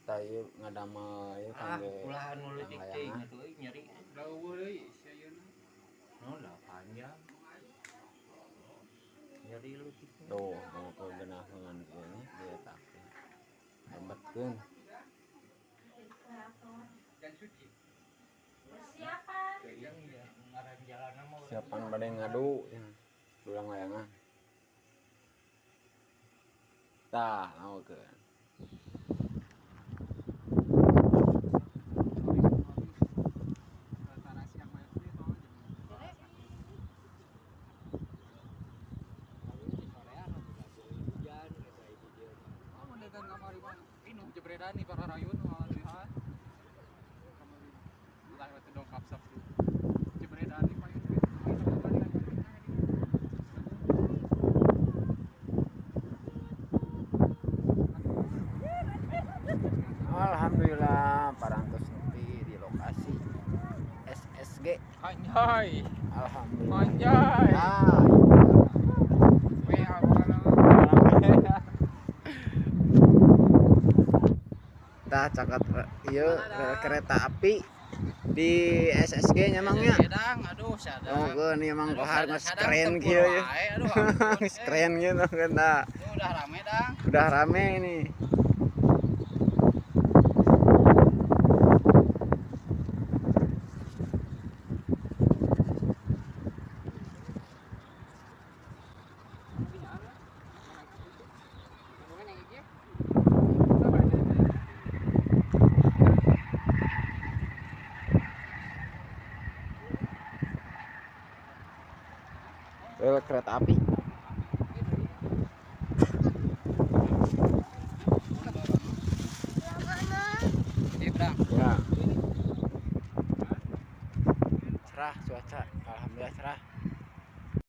kita ieu ngadamel ieu kangge Ulahan mulu cicing atuh nyeri. Dawa deui si ayeuna. No lah panjang. Nyeri leutik. tuh mau ke geunaheun ieu nya dietakeun. Lembetkeun. Dan suci. Yang ngaran jalanna mah Siapan bade ngadu cenah. Dulang layangan. Tah, naokeun. Jebredan nih para rayun lihat. Lah itu dong kapsap tuh. Jebredan nih paling Alhamdulillah parantos nepi di lokasi SSG. anjay. Alhamdulillah. Anjay. Nah, tah cakat ieu kereta api di SSG nya mangnya. Sedang aduh sadang. Nuhun ieu mang kohar geus Sadang keren tempur kieu ya. wae, aduh ampun, Geus keren kieu nuhun tah. Itu udah rame dang. Udah rame ini. Rel kereta api. Ini berang. Ya. Cerah cuaca, alhamdulillah cerah.